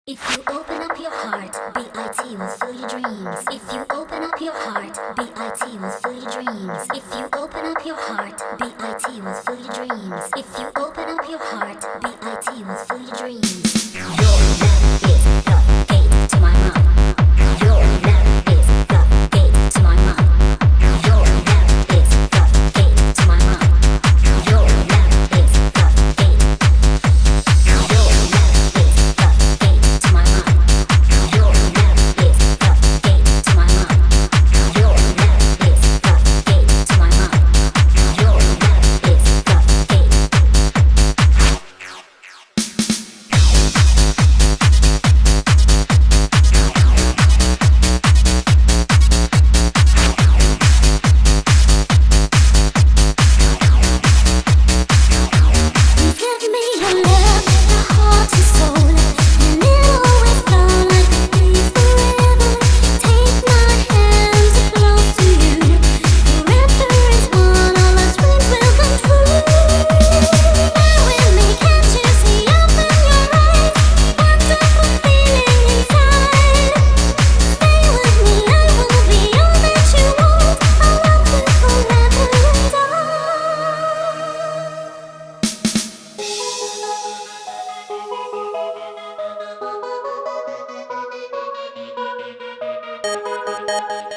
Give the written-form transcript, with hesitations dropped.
If you open up your heart, BIT will fill your dreams. If you open up your heart, BIT will fill your dreams. If you open up your heart, BIT will fill your dreams. If you open up your heart, BIT will fill your dreams. Your love is the gate to my mind. Your love is the gate to my mind. Your love is the gate to my mind. Your love is the gate. Your love is the gate to my mind. Your love is the gate to my mind. Your love is the gate to my mind. Your love is the gate. Give me your love, your heart and soul, and it'll always flow like a peaceful river. Take my hand to close to you. Forever is one, all our dreams will come true. Now with me, can't you see? Open your eyes, wonderful feeling inside. Stay with me, I will be all that you want. I'll love you forever and I.